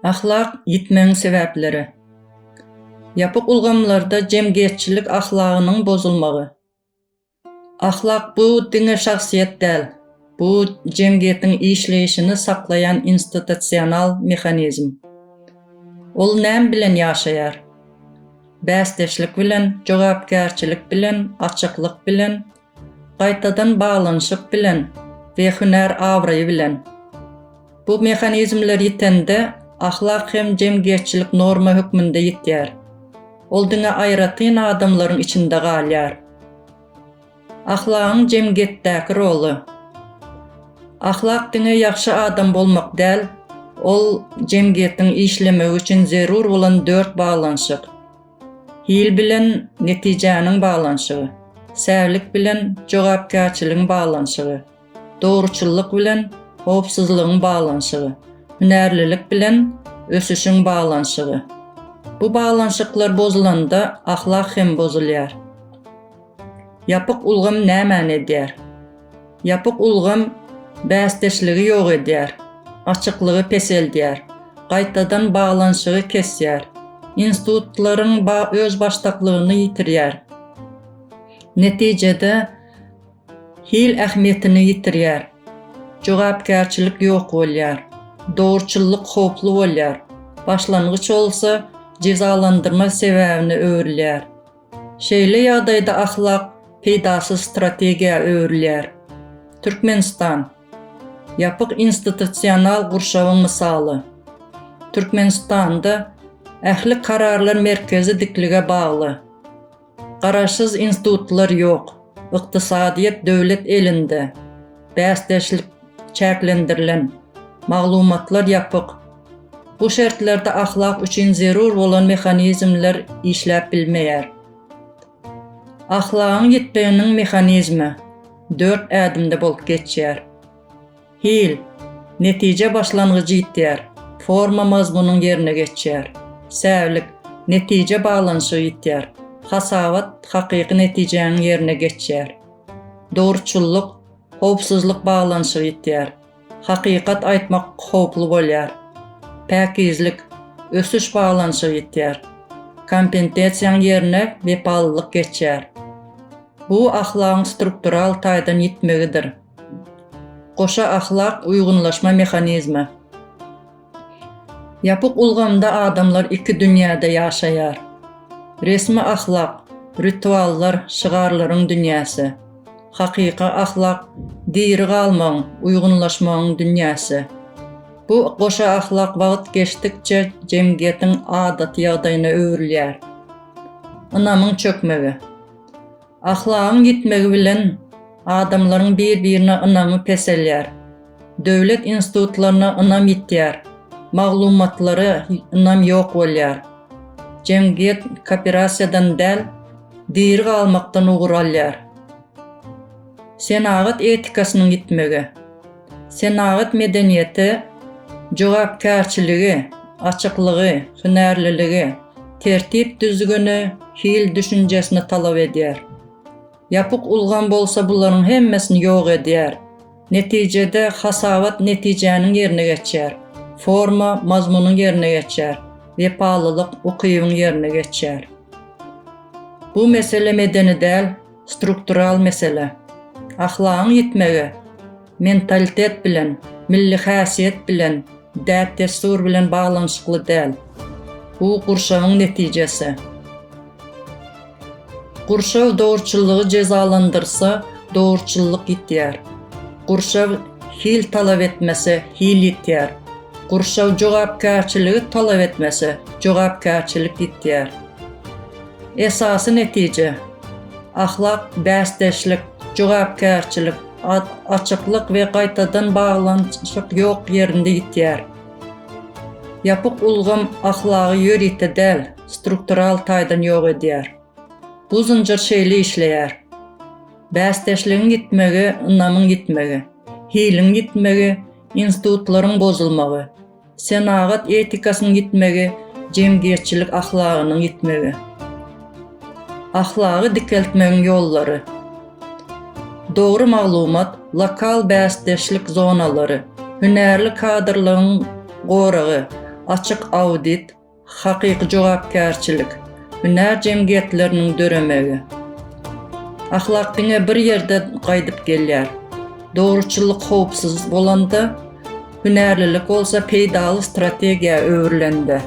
Ahlak yitmenin sebäpleri. Yapık ulgamlarda cemgiyetçilik ahlagının bozulmagy. Ahlak bu diňe şahsiýet däl. Bu cemgiýetiň işleyişini saklayan institusional mexanizm. Ol näme bilen ýaşaýar? Bäsdeşlik bilen, jogapkärçilik bilen, açyklyk bilen, gaýtadan baglanyşyk bilen we hüner awraýy bilen. Bu mexanizmler ýitende ahlak hem cemgiýetçilik norma hükmünde ýitýär. Ol diňe aýratyn adamlaryň içinde galýar. Ahlagyň cemgiýetdäki roly. Ahlak diňe ýaxşy adam bolmak däl, ol cemgiýetiň işlemegi üçin zerur bolan 4 baglanyşyk. Hil bilen netijäniň baglanyşygy, säwlik bilen jogapkärçiligiň baglanyşygy, dogruçullyk bilen howpsuzlygyň baglanyşygy, hünerlilik bilen ösüşiň baglanyşygy. Bu baglanyşyklar bozulanda ahlak hem bozulýar. Yapyk ulgam näme edýär? Yapyk ulgam bäsdeşligi ýok edýär, açyklygy peseldýär, gaýtadan baglanyşygy kesýär, institutlaryň öz başdaklygyny ýitirýär. Netijede hil ähmiýetini ýitirýär, jogapkärçilik ýok bolýar, dogruçullyk howplu bolýar, başlangıç bolsa cezalandırma sebäbine öwrilýär. Şeýle ýagdaýda ahlak peýdasyz strategiýa öwrilýär. Türkmenistan yapyk institusional gurşawyň misaly. Türkmenistanda ähli kararlar merkezi diklige bagly. Garaşsyz institutlar ýok. Ykdysadyýet döwlet elinde. Bäsdeşlik çäklendirilen. Maglumatlar ýapyk. Bu şertlerde ahlak üçin zerur bolan mexanizmler işläp bilmeýär. Ahlagyň ýitmeginiň mexanizmi 4 ädimde bolup geçýär. Hil, netije başlangıcı ýitýär, forma mazmunyň ýerine geçýär. Säwlik, netije baglanyşy ýitýär, hasawat hakyky netijäniň ýerine geçýär. Dogruçullyk, howpsuzlyk baglanyşy ýitýär, hakykat aýtmak howplu bolýar. Päkizlik, ösüş baglanyşy ýitýär. Kompetensiýaň ýerine wepallyk geçýär. Bu ahlagyň struktural taýdan ýitmegidir. Goşa ahlak uygunlaşma mexanizmi. Yapyk ulgamda adamlar iki dünýäde ýaşaýar. Resmi ahlak, rituallar, şygarlaryň dünýäsi. Hakyky ahlak, diri galmagyň, uygunlaşmagyň dünýäsi. Bu goşa ahlak wagt geçdikçe cemgiýetiň adat ýagdaýyna öwrilýär. Ynamyň çökmegi. Ahlagyň gitmegi bilen adamlaryň bir-birine ynamy peselýär. Döwlet institutlaryna ynam ýitýär. Maglumatlary ynam ýok bolýar. Cemgiýet kooperasiýadan däl, diri galmakdan uguralýar. Senagat etikasynyň gitmegi. Senagat medeniýeti jogapkärçiligi, açyklygy, hünerliligi, tertip düzgünü, hil düşünjesini talap edýär. Yapyk ulgam bolsa bularyň hemmesini ýok edýär. Netijede hasawat netijäniň ýerine geçýär. Forma mazmunyň ýerine geçýär. Wepalylyk ukybyň ýerine geçýär. Bu mesele medeni däl, struktural mesele. Ahlagyň ýitmegi mentalitet bilen, milli häsiýet bilen, däp destur bilen baglanyşykly däl. Bu gurşawyň netijesi. Gurşaw dogruçullygy cezalandyrsa, dogruçullyk ýitýär. Gurşaw hil talap etmese, hil ýitýär. Gurşaw jogapkärçiligi talap etmese, jogapkärçilik ýitýär. Esasy netije. Ahlak, bäsdeşlik, jogapkärçilik, açyklyk we gaýtadan baglanyşyk ýok ýerinde ýitýär. Yapyk ulgam ahlagy ýörite däl, struktural taýdan ýok edýär. Bu zynjyr şeýle işleýär. Bäsdeşligiň gitmegi, ynamyň gitmegi, hiliň gitmegi, institutlaryň bozulmagy, senagat etikasynyň gitmegi, cemgiýetçilik ahlagynyň gitmegi. Ahlagy dikeltmegiň ýollary. Doğru maglumat, lokal bäsdeşlik zonalary, hünerli kadrlaryň goragy, açık audit, haqiqi jogapkärçilik, hünär jemgyýetleriniň döremegi. Ahlak diňe bir ýerde gaýdyp gelýär. Dogruçylyk howpsuz bolanda, hünärlilik bolsa peýdaly strategiýa öwürlende.